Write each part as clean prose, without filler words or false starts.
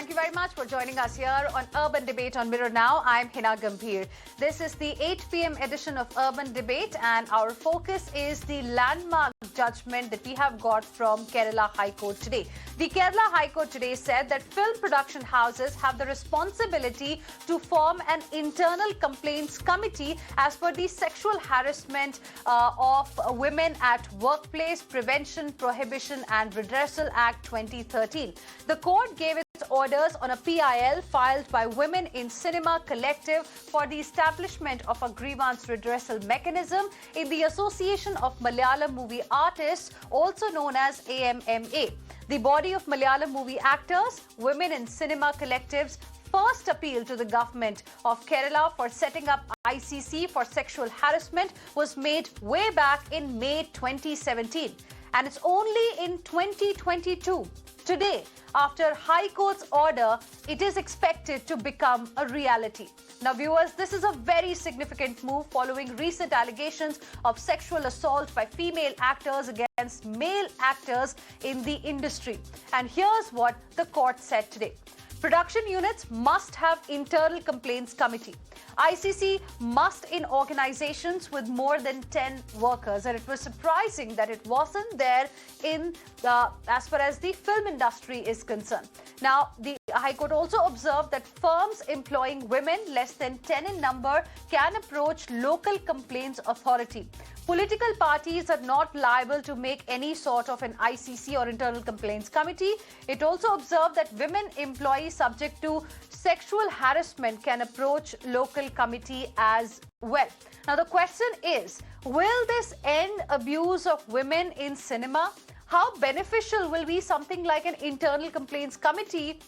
Thank you very much for joining us here on Urban Debate on Mirror Now. I'm Heena Gambhir. This is the 8 p.m. edition of Urban Debate, and our focus is the landmark judgment that we have got from Kerala High Court today. The Kerala High Court today said that film production houses have the responsibility to form an internal complaints committee as per the Sexual Harassment of Women at Workplace Prevention, Prohibition and Redressal Act 2013. The court gave its orders on a PIL filed by Women in Cinema Collective for the establishment of a grievance redressal mechanism in the Association of Malayalam Movie Artists, also known as AMMA. The body of Malayalam movie actors, Women in Cinema Collective's first appeal to the government of Kerala for setting up ICC for sexual harassment was made way back in May 2017. And it's only in 2022, today, after High Court's order, it is expected to become a reality. Now, viewers, this is a very significant move following recent allegations of sexual assault by female actors against male actors in the industry. And here's what the court said today. Production units must have internal complaints committee. ICC must in organizations with more than 10 workers. And it was surprising that it wasn't there in as far as the film industry is concerned. Now, the High Court also observed that firms employing women less than 10 in number can approach local complaints authority. Political parties are not liable to make any sort of an ICC or internal complaints committee. It also observed that women employees subject to sexual harassment can approach local committee as well. Now, the question is, will this end abuse of women in cinema? How beneficial will be something like an internal complaints committee?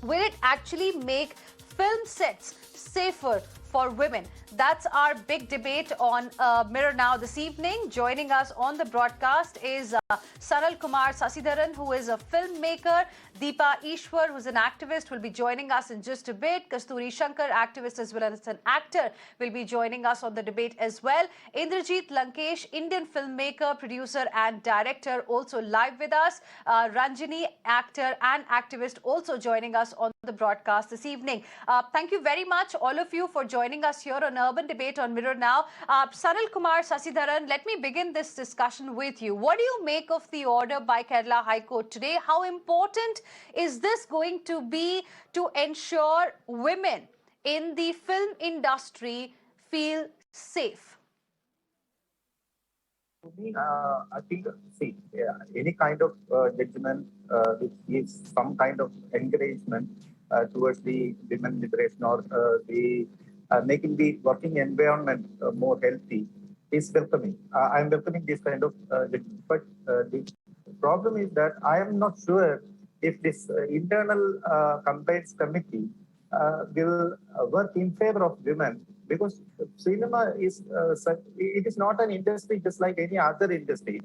Will it actually make film sets safer for women? That's our big debate on Mirror Now this evening. Joining us on the broadcast is Sanal Kumar Sasidharan, who is a filmmaker. Deepa Ishwar, who's an activist, will be joining us in just a bit. Kasturi Shankar, activist as well as an actor, will be joining us on the debate as well. Indrajit Lankesh, Indian filmmaker, producer and director, also live with us. Ranjini, actor and activist, also joining us on the broadcast this evening. Thank you very much, all of you, for joining us here on Urban Debate on Mirror Now. Sanal Kumar Sasidharan, let me begin this discussion with you. What do you make of the order by Kerala High Court today? How important is this going to be to ensure women in the film industry feel safe? I think, any kind of judgment which gives some kind of encouragement towards the women liberation or the making the working environment more healthy is welcoming. I am welcoming this kind of judgment. But the problem is that I am not sure if this internal complaints committee will work in favor of women, because cinema is it is not an industry just like any other industry.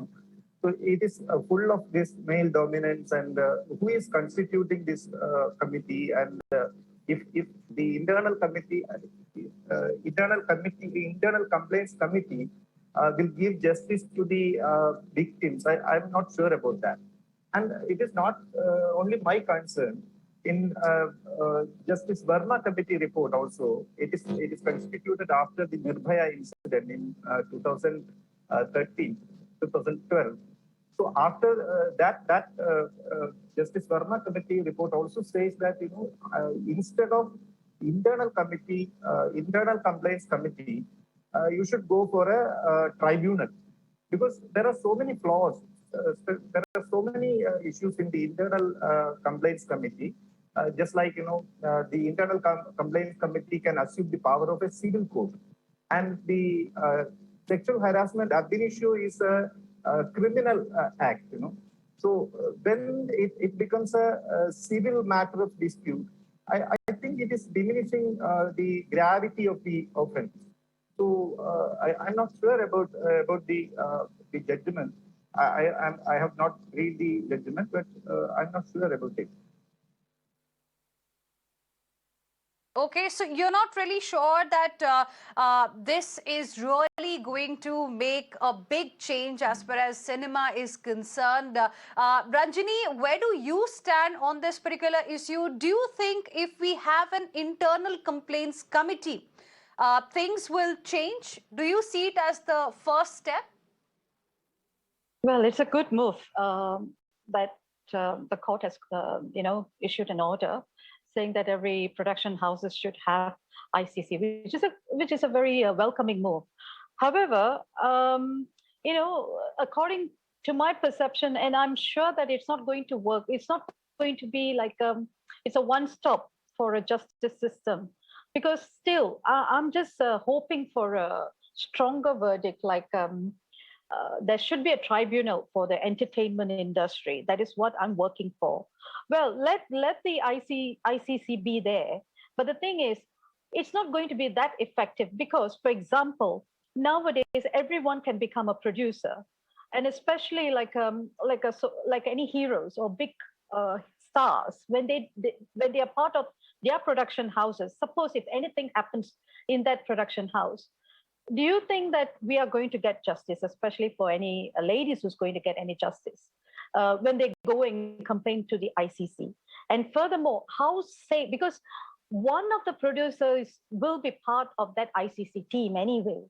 So it is full of this male dominance, and who is constituting this committee? And if the internal complaints committee will give justice to the victims, I'm not sure about that. And it is not only my concern. In Justice Verma committee report also, it is constituted after the Nirbhaya incident in 2012. So after that Justice Verma committee report also says that instead of internal complaints committee, you should go for a tribunal, because there are so many flaws. There are so many issues in the internal complaints committee. Just like the internal complaints committee can assume the power of a civil court, and the sexual harassment ab initio is a criminal act. So when it becomes a civil matter of dispute, I think it is diminishing the gravity of the offense. So I'm not sure about the judgment. I have not read the judgment, but I'm not sure about it. Okay, so you're not really sure that this is really going to make a big change as far as cinema is concerned. Ranjini, where do you stand on this particular issue? Do you think if we have an internal complaints committee, things will change? Do you see it as the first step? Well, it's a good move that the court has, issued an order saying that every production houses should have ICC, which is a very welcoming move. However, according to my perception, and I'm sure that it's not going to work. It's not going to be like it's a one-stop for a justice system, because still I'm just hoping for a stronger verdict, like. There should be a tribunal for the entertainment industry. That is what I'm working for. Well, let the ICC be there. But the thing is, it's not going to be that effective because, for example, nowadays everyone can become a producer, and especially like any heroes or big stars when they are part of their production houses. Suppose if anything happens in that production house, do you think that we are going to get justice, especially for any ladies who's going to get any justice when they go and complain to the ICC? And furthermore, how safe, because one of the producers will be part of that ICC team anyway.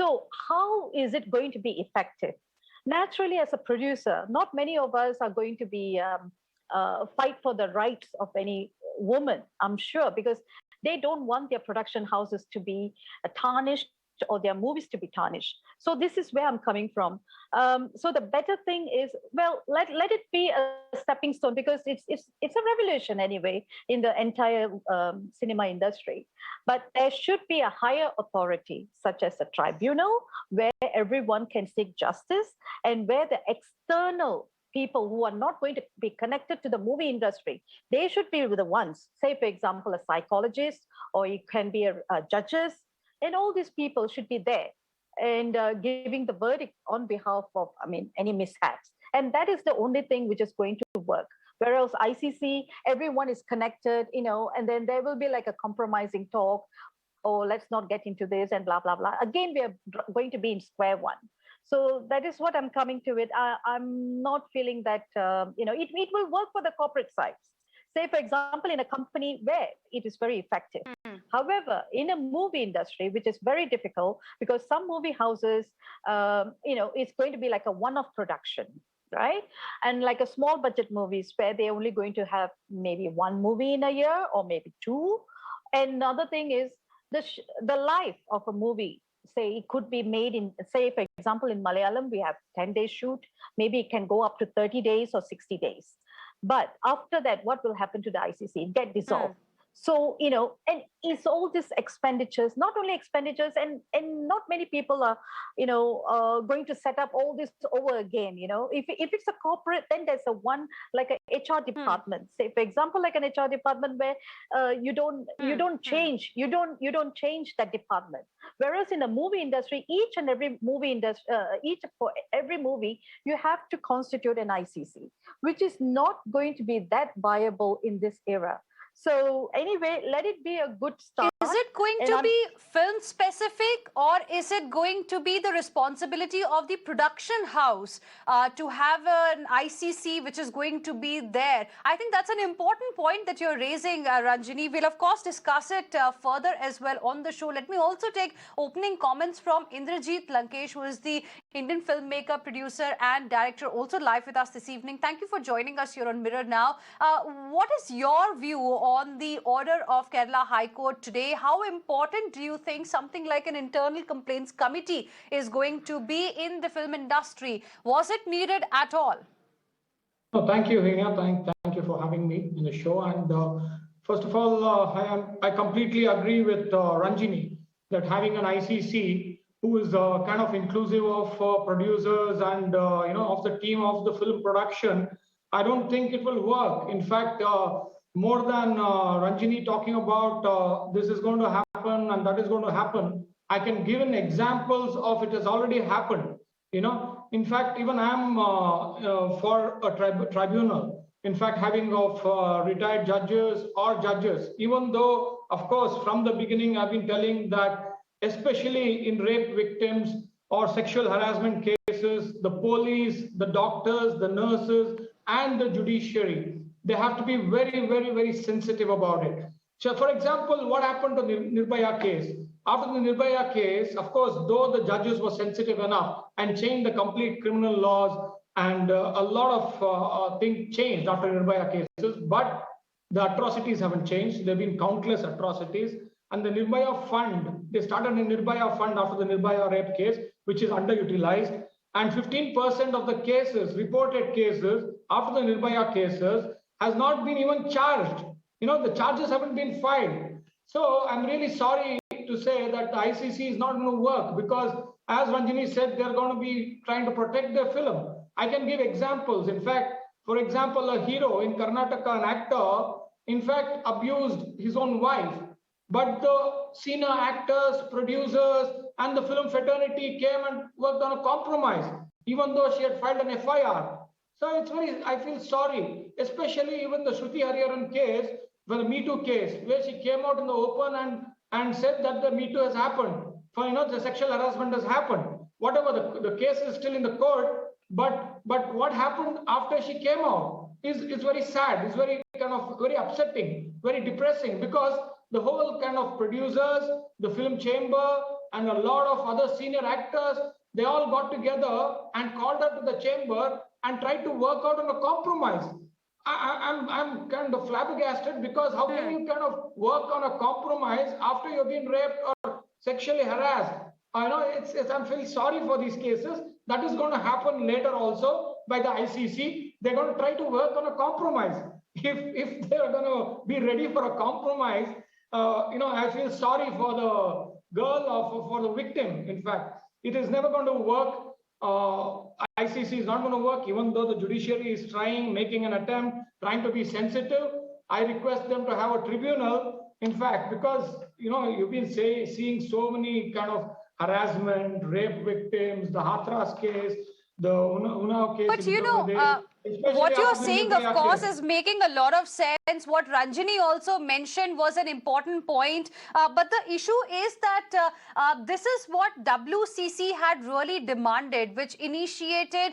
So how is it going to be effective? Naturally, as a producer, not many of us are going to be fight for the rights of any woman, I'm sure, because they don't want their production houses to be tarnished or their movies to be tarnished. So this is where I'm coming from. So the better thing is, well, let it be a stepping stone, because it's a revolution anyway in the entire cinema industry. But there should be a higher authority, such as a tribunal, where everyone can seek justice, and where the external people who are not going to be connected to the movie industry, they should be the ones. Say, for example, a psychologist, or it can be a judges. And all these people should be there and giving the verdict on behalf of, any mishaps. And that is the only thing which is going to work. Whereas ICC, everyone is connected, and then there will be like a compromising talk, or let's not get into this and blah, blah, blah. Again, we are going to be in square one. So that is what I'm coming to it. I'm not feeling that, it will work for the corporate sides. Say, for example, in a company where it is very effective. However, in a movie industry, which is very difficult, because some movie houses, it's going to be like a one-off production, right? And like a small budget movies where they're only going to have maybe one movie in a year or maybe two. And another thing is the life of a movie. Say it could be made in, say, for example, in Malayalam, we have 10-day shoot. Maybe it can go up to 30 days or 60 days. But after that, what will happen to the ICC? It get dissolved. So, and it's all these expenditures, not only expenditures, and not many people are, going to set up all this over again. If it's a corporate, then there's like a HR department. Say, for example, like an HR department where you don't change that department. Whereas in the movie industry, for every movie, you have to constitute an ICC, which is not going to be that viable in this era. So anyway, let it be a good start. Is it going to be film specific, or is it going to be the responsibility of the production house to have an ICC which is going to be there? I think that's an important point that you're raising, Ranjini. We'll of course discuss it further as well on the show. Let me also take opening comments from Indrajit Lankesh, who is the Indian filmmaker, producer and director, also live with us this evening. Thank you for joining us here on Mirror Now. What is your view on the order of Kerala High Court today? How important do you think something like an internal complaints committee is going to be in the film industry? Was it needed at all? No, thank you, Heena. Thank you for having me in the show. And first of all, I completely agree with Ranjini that having an ICC who is kind of inclusive of producers and of the team of the film production, I don't think it will work. In fact, more than Ranjini talking about this is going to happen and that is going to happen, I can give an examples of it has already happened. In fact, even I'm for a tribunal. in fact, having of retired judges or judges, even though, of course, from the beginning, I've been telling that, especially in rape victims or sexual harassment cases, the police, the doctors, the nurses, and the judiciary, they have to be very, very, very sensitive about it. So, for example, what happened to the Nirbhaya case? After the Nirbhaya case, of course, though the judges were sensitive enough and changed the complete criminal laws, and a lot of things changed after Nirbhaya cases, but the atrocities haven't changed. There have been countless atrocities. And the Nirbhaya fund, they started a Nirbhaya fund after the Nirbhaya rape case, which is underutilized. And 15% of the cases, reported cases, after the Nirbhaya cases, has not been even charged. You know, the charges haven't been filed. So I'm really sorry to say that the ICC is not going to work, because as Ranjini said, they're going to be trying to protect their film. I can give examples. In fact, for example, a hero in Karnataka, an actor, in fact, abused his own wife. But the senior actors, producers, and the film fraternity came and worked on a compromise, even though she had filed an FIR. So it's very, I feel sorry, especially even the Shruti Hariharan case, the Me Too case, where she came out in the open and said that the Me Too has happened. For, you know, the sexual harassment has happened. Whatever, the case is still in the court, but what happened after she came out is very sad. It's very kind of very upsetting, very depressing, because the whole kind of producers, the film chamber, and a lot of other senior actors, they all got together and called her to the chamber and tried to work out on a compromise. I'm kind of flabbergasted, because how can you kind of work on a compromise after you've been raped or sexually harassed? I know I'm feeling sorry for these cases. That is going to happen later also by the ICC. They're going to try to work on a compromise. If they're going to be ready for a compromise, you know, I feel sorry for the girl or for the victim. In fact, it is never going to work. ICC is not going to work, even though the judiciary is trying, making an attempt, trying to be sensitive. I request them to have a tribunal, in fact, because, you know, you've been seeing so many kind of harassment, rape victims, the Hathras case, the Unnao case. But you know, what you're saying, of course, is making a lot of sense. What Ranjini also mentioned was an important point. But the issue is that this is what WCC had really demanded, which initiated,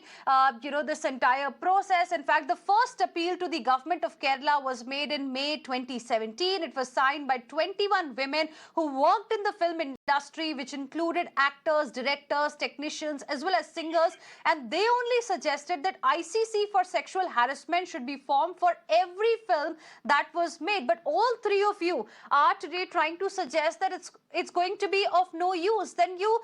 you know, this entire process. In fact, the first appeal to the government of Kerala was made in May 2017. It was signed by 21 women who worked in the film industry, which included actors, directors, technicians, as well as singers. And they only suggested that ICC for sexual harassment should be formed for every film that was made. But all three of you are today trying to suggest that it's going to be of no use. Then you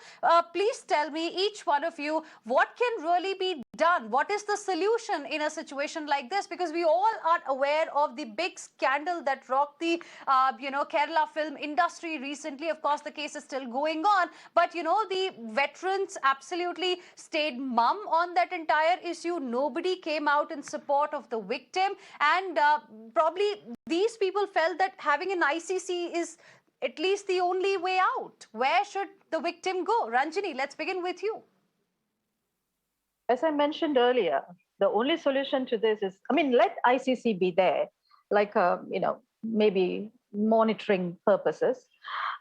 please tell me, each one of you, what can really be done? What is the solution in a situation like this? Because we all are aware of the big scandal that rocked the you know, Kerala film industry recently. Of course, the case is still going on, but you know, the veterans absolutely stayed mum on that entire issue. Nobody came out in support of the victim, and probably these people felt that having an ICC is at least the only way out. Where should the victim go? Ranjini, let's begin with you. As I mentioned earlier, the only solution to this is, I mean, let ICC be there, like, you know, maybe monitoring purposes.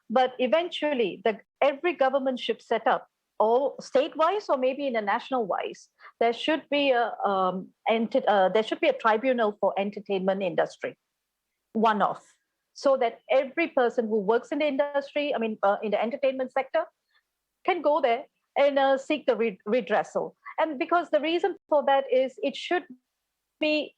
But eventually, every government should set up, or state-wise or maybe in a national-wise, there should be a tribunal for entertainment industry, one-off, so that every person who works in the industry, I mean, in the entertainment sector, can go there and seek the redressal. And because the reason for that is it should be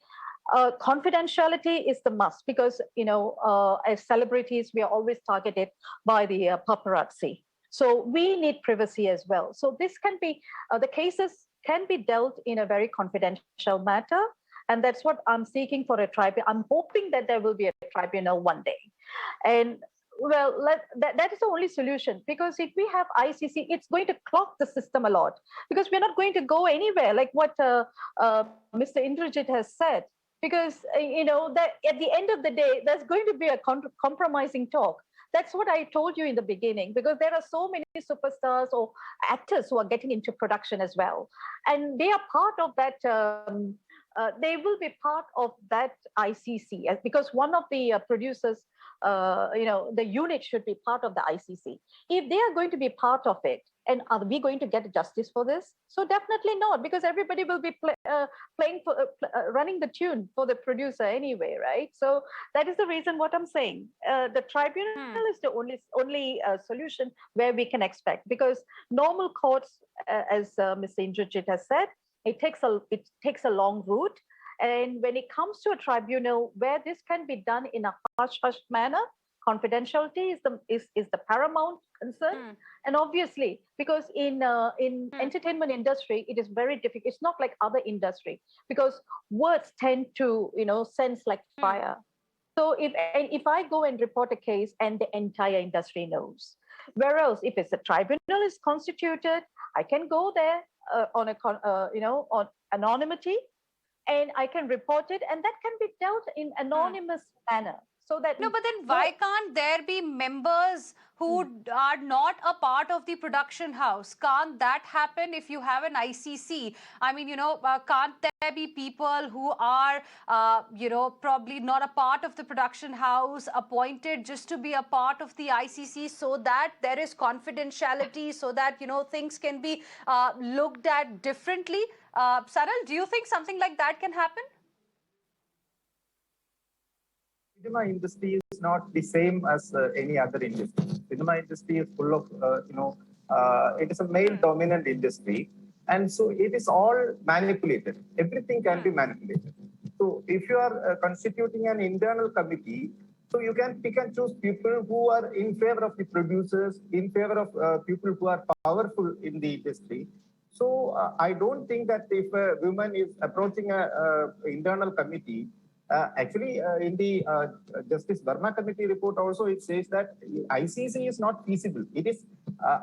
confidentiality is the must, because, you know, as celebrities, we are always targeted by the paparazzi. So we need privacy as well. So this can be, the cases can be dealt in a very confidential matter. And that's what I'm seeking for a tribunal. I'm hoping that there will be a tribunal one day. And well, that is the only solution, because if we have ICC, it's going to clog the system a lot, because we're not going to go anywhere, like what Mr. Indrajit has said, because, you know, that at the end of the day, there's going to be a compromising talk. That's what I told you in the beginning, because there are so many superstars or actors who are getting into production as well. And they are part of that they will be part of that ICC, because one of the producers, the unit should be part of the ICC. If they are going to be part of it, and are we going to get justice for this? So definitely not, because everybody will be playing for running the tune for the producer anyway, right? So that is the reason what I'm saying. The tribunal is the only solution where we can expect, because normal courts, as Mr. Indrajit has said, it takes a long route. And when it comes to a tribunal where this can be done in a hush-hush manner, confidentiality is the paramount concern. And obviously, because in entertainment industry, it is very difficult. It's not like other industry, because words tend to sense like fire. So if I go and report a case and the entire industry knows, whereas if it's a tribunal is constituted, I can go there on anonymity, and I can report it, and that can be dealt in anonymous manner. So that no, but then why can't there be members who are not a part of the production house? Can't that happen if you have an ICC? I mean, can't there be people who are, probably not a part of the production house, appointed just to be a part of the ICC, so that there is confidentiality, so that, things can be looked at differently? Saral, do you think something like that can happen? Cinema industry is not the same as any other industry. Cinema industry is full of, it is a male-dominant industry, and so it is all manipulated. Everything can be manipulated. So if you are constituting an internal committee, so you can pick and choose people who are in favor of the producers, in favor of people who are powerful in the industry. So I don't think that if a woman is approaching an internal committee, actually, in the Justice Verma Committee report also, it says that ICC is not feasible. It is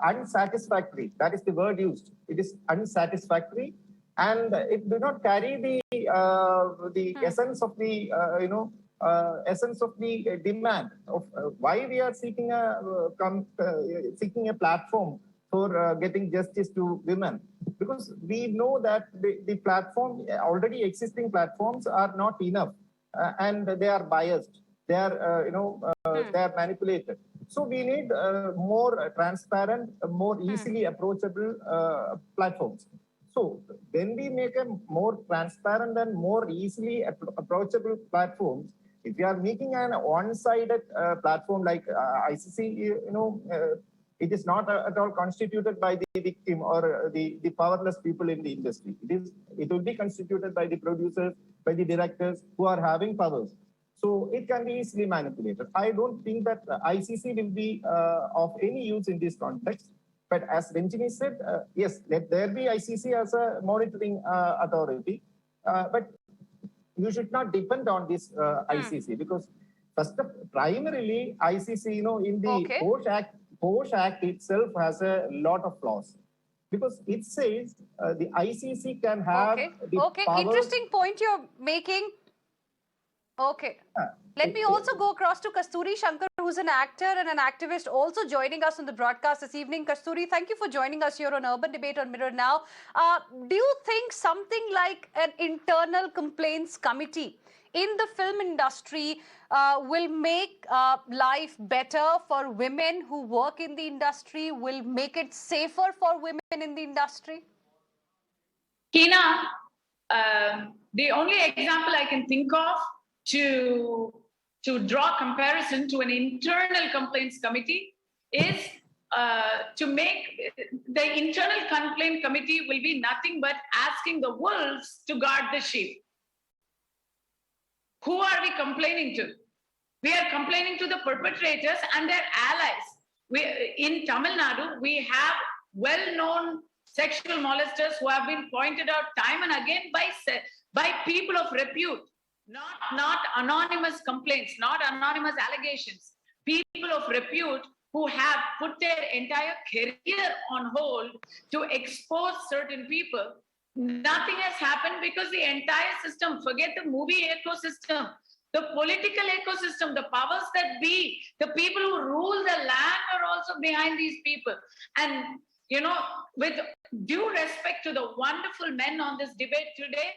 unsatisfactory. That is the word used. It is unsatisfactory, and it do not carry the essence of the essence of the demand of why we are seeking a platform for getting justice to women. Because we know that the platform, already existing platforms, are not enough. And they are biased, they are, they are manipulated. So we need more transparent, more easily approachable platforms. So when we make a more transparent and more easily approachable platforms, if we are making an one-sided platform like ICC, it is not at all constituted by the victim or the powerless people in the industry. It will be constituted by the producers, by the directors who are having powers. So it can be easily manipulated. I don't think that ICC will be of any use in this context. But as Ranjini said, yes, let there be ICC as a monitoring authority. But you should not depend on this ICC, because primarily ICC, in the Posh Act itself has a lot of flaws, because it says the ICC can have the power. Interesting point you're making. Okay. Let me also go across to Kasturi Shankar, who's an actor and an activist, also joining us on the broadcast this evening. Kasturi, thank you for joining us here on Urban Debate on Mirror Now. Do you think something like an internal complaints committee in the film industry will make life better for women who work in the industry, will make it safer for women in the industry? Heena, the only example I can think of to draw comparison to an internal complaints committee is to make the internal complaint committee will be nothing but asking the wolves to guard the sheep. Who are we complaining to? We are complaining to the perpetrators and their allies. In Tamil Nadu, we have well-known sexual molesters who have been pointed out time and again by people of repute, not anonymous complaints, not anonymous allegations. People of repute who have put their entire career on hold to expose certain people. Nothing has happened because the entire system, forget the movie ecosystem, the political ecosystem, the powers that be, the people who rule the land are also behind these people. And, with due respect to the wonderful men on this debate today,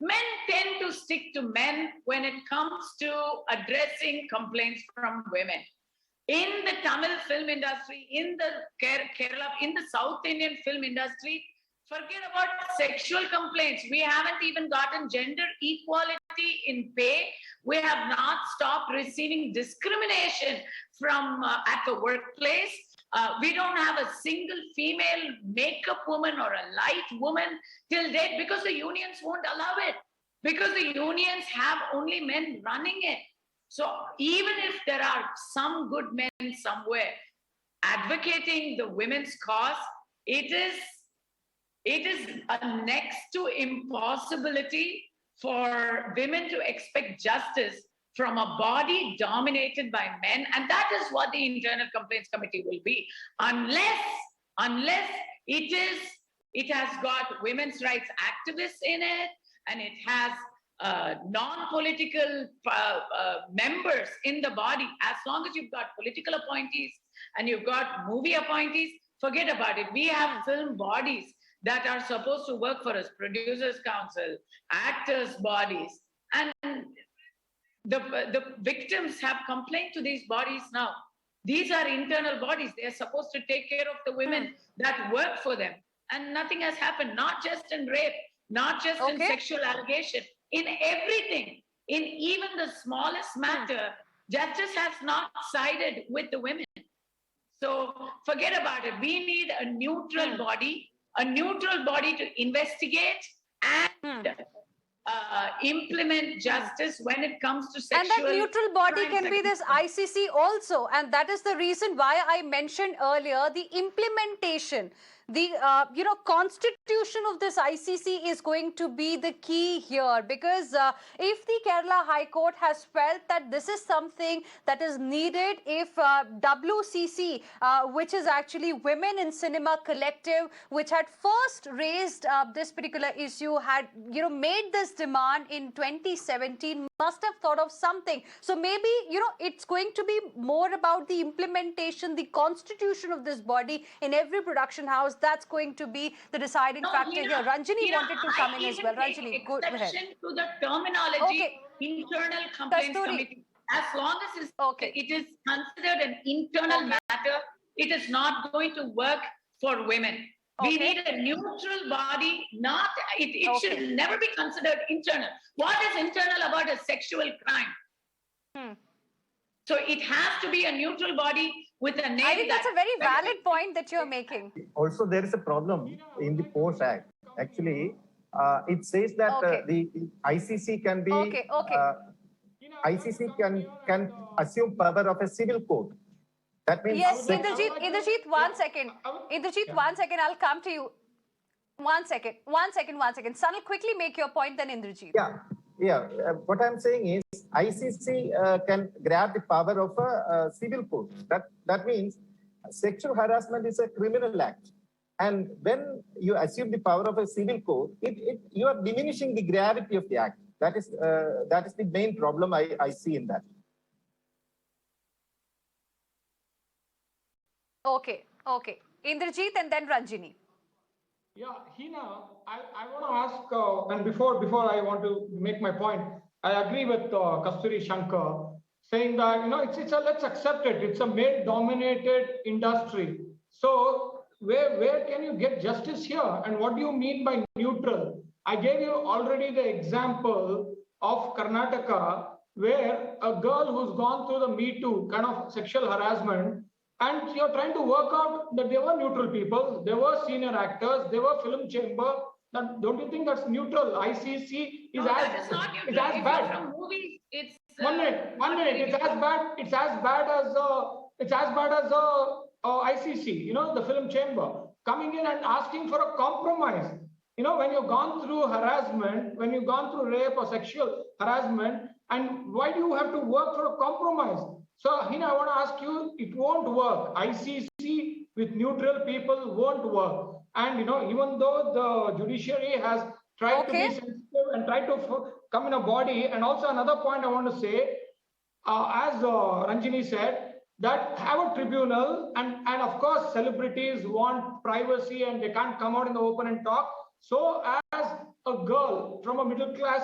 Men tend to stick to men when it comes to addressing complaints from women. In the Tamil film industry, in the Kerala, in the South Indian film industry, forget about sexual complaints. We haven't even gotten gender equality in pay. We have not stopped receiving discrimination from at the workplace. We don't have a single female makeup woman or a light woman till date because the unions won't allow it. Because the unions have only men running it. So even if there are some good men somewhere advocating the women's cause, it is a next to impossibility for women to expect justice from a body dominated by men. And that is what the Internal Complaints Committee will be. Unless it has got women's rights activists in it, and it has non-political members in the body. As long as you've got political appointees and you've got movie appointees, forget about it. We have film bodies that are supposed to work for us, producers council, actors bodies, and the victims have complained to these bodies now. These are internal bodies. They're supposed to take care of the women that work for them. And nothing has happened, not just in rape, not just in sexual allegation, in everything, in even the smallest matter, justice has not sided with the women. So forget about it. We need a neutral body to investigate and implement justice when it comes to sexual. And that neutral body can be this ICC also. And that is the reason why I mentioned earlier the implementation. The constitution of this ICC is going to be the key here, because if the Kerala High Court has felt that this is something that is needed, if WCC, which is actually Women in Cinema Collective, which had first raised this particular issue, had made this demand in 2017, must have thought of something. So maybe it's going to be more about the implementation, the constitution of this body in every production house. That's going to be the deciding factor here. Ranjini wanted to come in as well. Ranjini, go ahead. To the terminology, internal complaints committee. As long as it is considered an internal matter, it is not going to work for women. We need a neutral body. It should never be considered internal. What is internal about a sexual crime? So it has to be a neutral body with a name. I think that's a very valid point that you're making. Also, there is a problem in the Post Act. Actually, it says that the ICC can be ICC can assume power of a civil court. That means Indrajit, 1 second. Indrajit, 1 second. I'll come to you. 1 second. Sanal, quickly make your point, then Indrajit. Yeah. What I'm saying is ICC can grab the power of a civil court. That means sexual harassment is a criminal act. And when you assume the power of a civil court, you are diminishing the gravity of the act. That is the main problem I see in that. Okay. Indrajit and then Ranjini. Yeah, Heena, I want to ask, and before I want to make my point, I agree with Kasturi Shankar saying that, let's accept it. It's a male-dominated industry. So where can you get justice here? And what do you mean by neutral? I gave you already the example of Karnataka, where a girl who's gone through the Me Too kind of sexual harassment, and you're trying to work out that they were neutral people, they were senior actors, they were film chamber. Don't you think that's neutral? ICC is as bad. From movies, it's 1 minute. It's as bad as ICC. The film chamber coming in and asking for a compromise. When you've gone through harassment, when you've gone through rape or sexual harassment, and why do you have to work for a compromise? So, Heena, I want to ask you, it won't work. ICC with neutral people won't work. And, even though the judiciary has tried to be sensitive and tried to come in a body, and also another point I want to say, as Ranjini said, that have a tribunal, and of course, celebrities want privacy and they can't come out in the open and talk. So as a girl from a middle class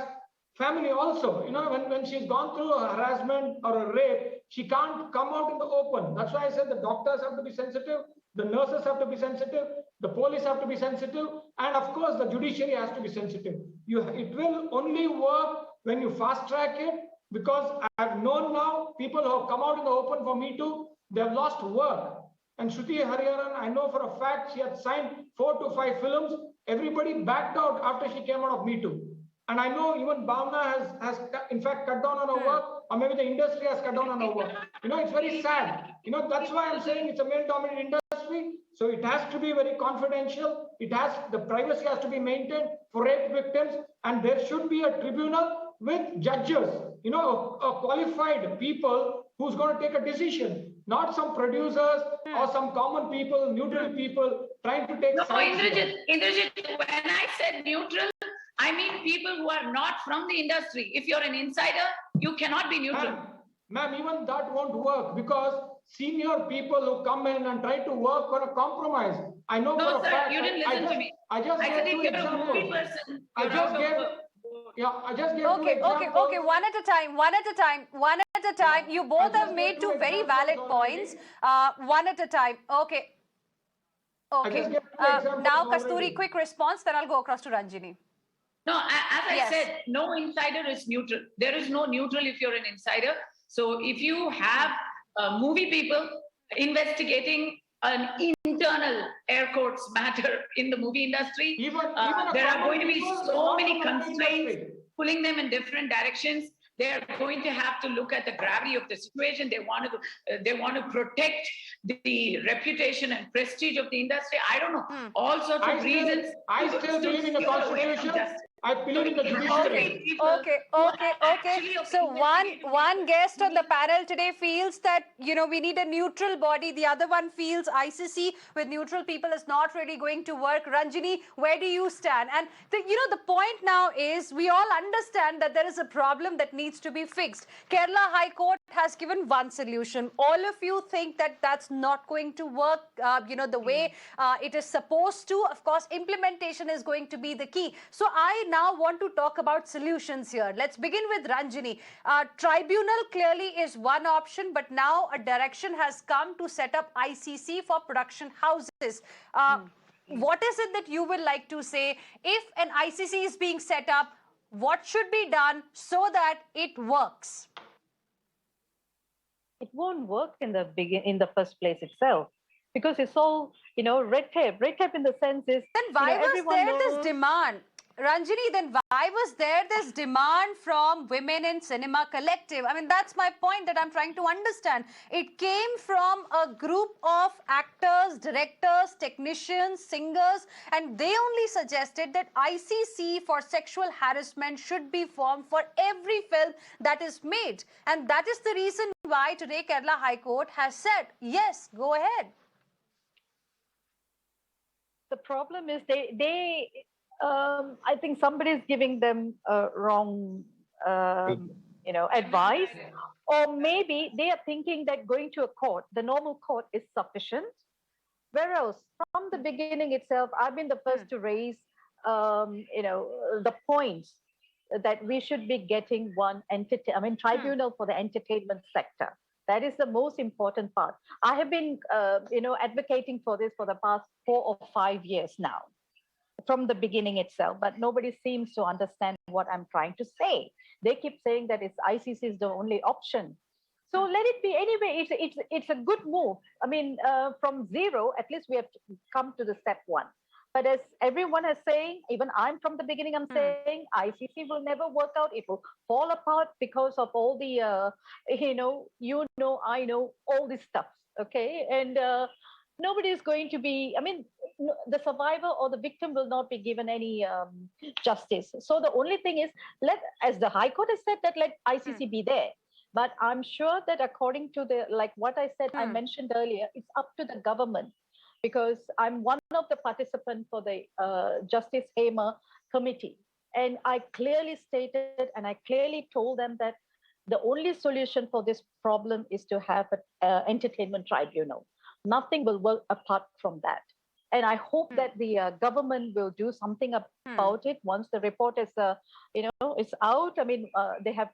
family also. When she's gone through a harassment or a rape, she can't come out in the open. That's why I said the doctors have to be sensitive, the nurses have to be sensitive, the police have to be sensitive, and of course the judiciary has to be sensitive. It will only work when you fast track it, because I've known now people who have come out in the open for Me Too, they've lost work. And Shruti Hariharan, I know for a fact she had signed 4 to 5 films. Everybody backed out after she came out of Me Too. And I know even Bhavna has in fact cut down on her work, or maybe the industry has cut down on her work. It's very sad. That's why I'm saying it's a male-dominated industry. So it has to be very confidential. The privacy has to be maintained for rape victims, and there should be a tribunal with judges, a qualified people who's going to take a decision, not some producers or some common people, neutral people trying to take sides. Indrajit, when I said neutral, I mean people who are not from the industry. If you're an insider, you cannot be neutral. Ma'am, even that won't work, because senior people who come in and try to work for a compromise. I know for a fact. You didn't listen to me. I just said gave 2 if you're a movie examples. person, I just gave 2 examples. Okay, one at a time. You both have made 2 very valid points. One at a time. Okay. Now, Kasturi, quick response, then I'll go across to Ranjini. No, as I said, no insider is neutral. There is no neutral if you're an insider. So if you have movie people investigating an internal air quotes matter in the movie industry, there are going to be so many constraints pulling them in different directions. They are going to have to look at the gravity of the situation. They want to protect the reputation and prestige of the industry. I don't know, all sorts of reasons. I still believe in the Constitution. I believe in the judiciary. Okay. So one guest on the panel today feels that we need a neutral body. The other one feels ICC with neutral people is not really going to work. Ranjini, where do you stand? And the point now is we all understand that there is a problem that needs to be fixed. Kerala High Court has given one solution. All of you think that that's not going to work. The way it is supposed to. Of course, implementation is going to be the key. So I now want to talk about solutions here. Let's begin with Ranjini. Tribunal clearly is one option, but now a direction has come to set up ICC for production houses. What is it that you would like to say? If an ICC is being set up, what should be done so that it works? It won't work in the first place itself, because it's all red tape. Red tape in the sense is then why was there this demand? Ranjini, then why was there this demand from Women in Cinema Collective? I mean, that's my point that I'm trying to understand. It came from a group of actors, directors, technicians, singers, and they only suggested that ICC for sexual harassment should be formed for every film that is made. And that is the reason why today Kerala High Court has said, yes, go ahead. The problem is I think somebody is giving them wrong, advice, or maybe they are thinking that going to a court, the normal court, is sufficient. Whereas from the beginning itself, I've been the first to raise, the points that we should be getting one tribunal for the entertainment sector. That is the most important part. I have been, advocating for this for the past 4 or 5 years now, from the beginning itself, but nobody seems to understand what I'm trying to say. They keep saying that ICC is the only option. So let it be. Anyway, it's a good move. I mean, from zero, at least we have come to the step 1. But as everyone is saying, even I'm from the beginning, I'm saying ICC will never work out. It will fall apart because of all the, I know, all this stuff. Okay. And nobody is going to be, the survivor or the victim will not be given any justice. So the only thing is, as the High Court has said, that let ICC be there. But I'm sure that according to what I said, I mentioned earlier, it's up to the government, because I'm one of the participants for the Justice AMMA committee. And I clearly stated and I clearly told them that the only solution for this problem is to have an entertainment tribunal. Nothing will work apart from that. And I hope that the government will do something about it once the report is, it's out. I mean, they have.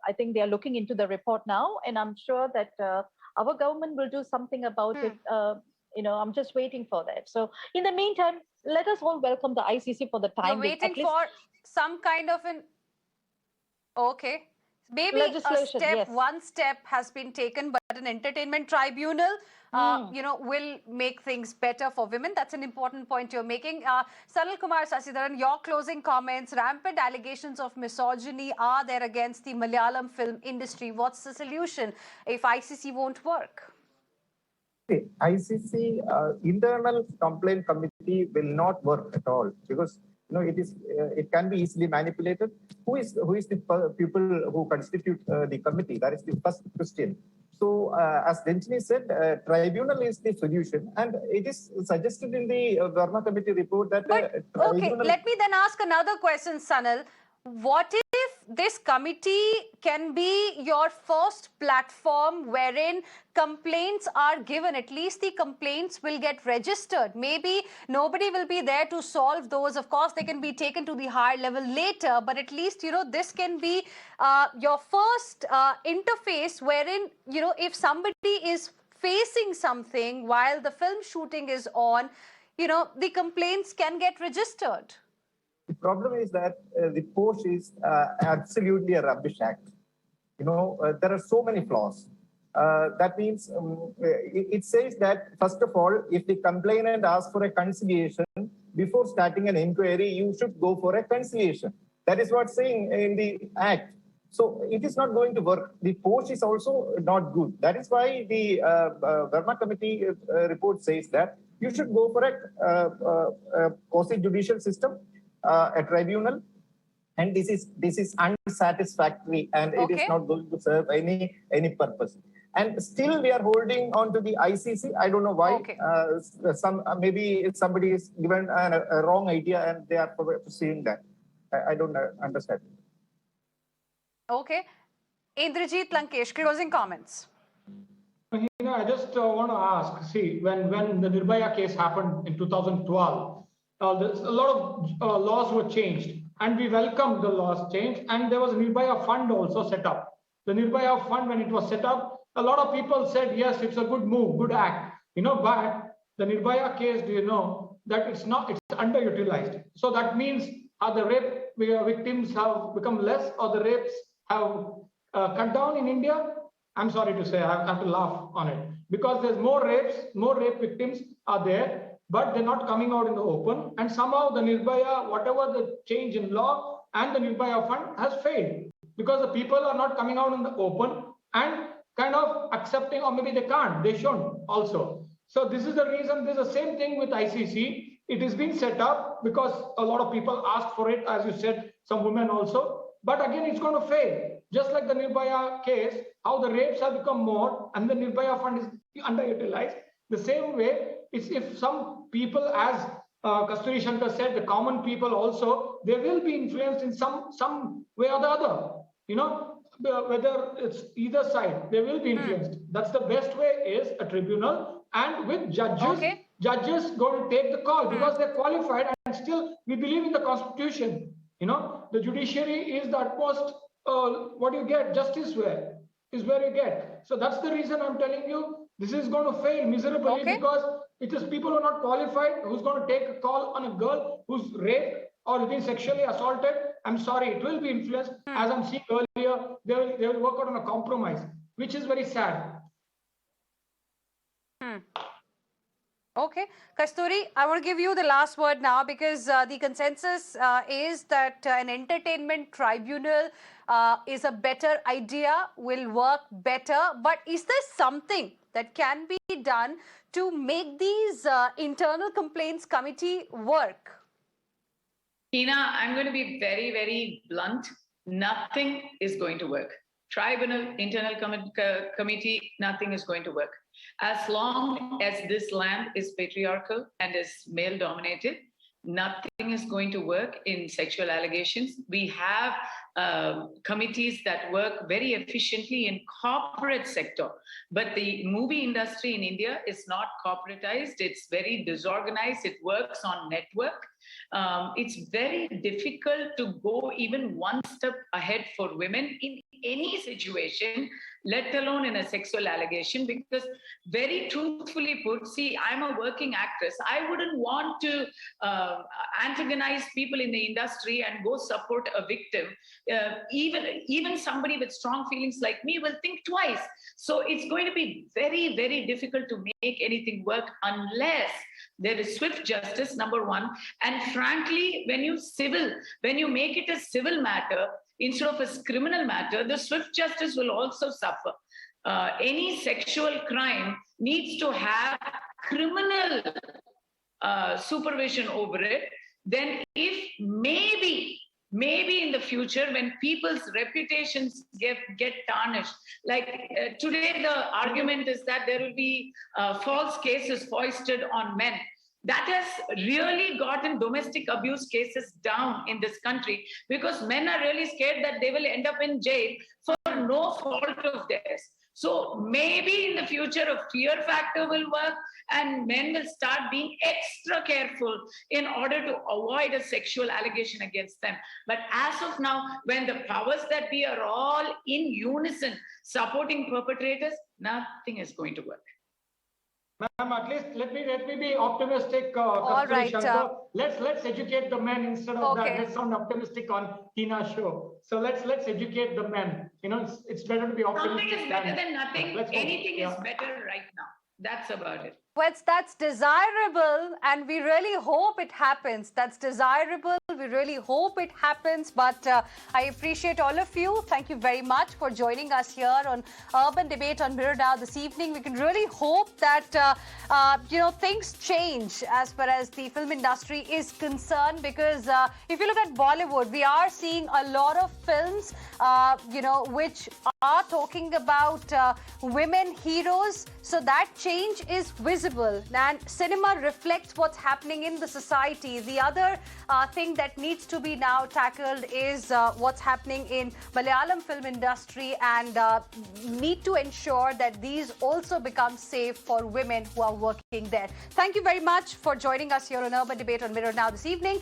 I think they are looking into the report now, and I'm sure that our government will do something about it. I'm just waiting for that. So, in the meantime, let us all welcome the ICC for the time. You're waiting for some kind of an maybe legislation, one step has been taken, but an entertainment tribunal will make things better for women. That's an important point you're making. Sanal Kumar Sasidaran, your closing comments. Rampant allegations of misogyny are there against the Malayalam film industry. What's the solution if ICC won't work? ICC internal complaint committee will not work at all, because it can be easily manipulated. Who is the people who constitute the committee? That is the first question. So, as Ranjini said, tribunal is the solution, and it is suggested in the Verma committee report that. Let me then ask another question, Sanal. What if this committee can be your first platform wherein complaints are given? At least the complaints will get registered. Maybe nobody will be there to solve those. Of course, they can be taken to the higher level later, but at least, this can be your first interface wherein, if somebody is facing something while the film shooting is on, the complaints can get registered. The problem is that the post is absolutely a rubbish act. There are so many flaws. That means it says that, first of all, if the complainant asks for a conciliation, before starting an inquiry, you should go for a conciliation. That is what's saying in the act. So it is not going to work. The post is also not good. That is why the Verma committee report says that you should go for a quasi-judicial system, a tribunal, and this is unsatisfactory, and it is not going to serve any purpose. And still we are holding on to the ICC. I don't know why. Maybe somebody is given a wrong idea and they are pursuing that. I don't understand. Okay. Indrajit Lankesh, closing comments. I just want to ask, see, when the Nirbhaya case happened in 2012, a lot of laws were changed, and we welcomed the laws changed, and there was a Nirbhaya fund also set up. The Nirbhaya fund, when it was set up, a lot of people said, yes, it's a good move, good act, but the Nirbhaya case, do you know that it's underutilized? So that means the rape victims have become less, or the rapes have cut down in India? I'm sorry to say, I have to laugh on it, because there's more rape victims are there, but they're not coming out in the open. And somehow the Nirbhaya, whatever the change in law and the Nirbhaya fund has failed, because the people are not coming out in the open and kind of accepting, or maybe they can't, they shouldn't also. So this is the reason. There's the same thing with ICC. It is being set up because a lot of people asked for it, as you said, some women also. But again, it's going to fail. Just like the Nirbhaya case, how the rapes have become more and the Nirbhaya fund is underutilized. The same way, it's if some people, as Kasturi Shankar said, the common people also, they will be influenced in some way or the other. Whether it's either side, they will be influenced. That's the best way, is a tribunal, and with judges. Judges going to take the call because they're qualified, and still we believe in the constitution. The judiciary is the utmost, what you get, justice is where you get. So that's the reason I'm telling you, this is going to fail miserably, because it is people who are not qualified who's going to take a call on a girl who's raped or been sexually assaulted. I'm sorry, it will be influenced. As I'm seeing earlier, they will work out on a compromise, which is very sad. Okay. Kasturi, I want to give you the last word now, because the consensus is that an entertainment tribunal is a better idea, will work better. But is there something that can be done to make these internal complaints committee work? Heena, I'm going to be very, very blunt. Nothing is going to work. Tribunal, internal committee, nothing is going to work. As long as this land is patriarchal and is male-dominated, nothing is going to work in sexual allegations. We have committees that work very efficiently in corporate sector, but the movie industry in India is not corporatized. It's very disorganized. It works on network. It's very difficult to go even one step ahead for women in any situation, let alone in a sexual allegation, because very truthfully put, see, I'm a working actress. I wouldn't want to antagonize people in the industry and go support a victim. Even somebody with strong feelings like me will think twice. So it's going to be very, very difficult to make anything work unless there is swift justice, number one. And frankly, when you make it a civil matter instead of a criminal matter, the swift justice will also suffer. Any sexual crime needs to have criminal supervision over it. Then if maybe in the future, when people's reputations get tarnished, like today the argument is that there will be false cases foisted on men. That has really gotten domestic abuse cases down in this country because men are really scared that they will end up in jail for no fault of theirs. So maybe in the future a fear factor will work and men will start being extra careful in order to avoid a sexual allegation against them. But as of now, when the powers that be are all in unison supporting perpetrators, nothing is going to work. Ma'am, at least let me be optimistic. All right. Let's educate the men instead of that. Let's sound optimistic on Heena's show. So let's educate the men. You know, it's better to be optimistic. Something is better than nothing. Anything is better right now. That's about it. Well, that's desirable, and we really hope it happens. That's desirable. We really hope it happens. But I appreciate all of you. Thank you very much for joining us here on Urban Debate on Mirror Now this evening. We can really hope that things change as far as the film industry is concerned. Because if you look at Bollywood, we are seeing a lot of films, which are talking about women heroes. So that change is visible, and cinema reflects what's happening in the society. The other thing that needs to be now tackled is what's happening in Malayalam film industry, and need to ensure that these also become safe for women who are working there. Thank you very much for joining us here on Urban Debate on Mirror Now this evening.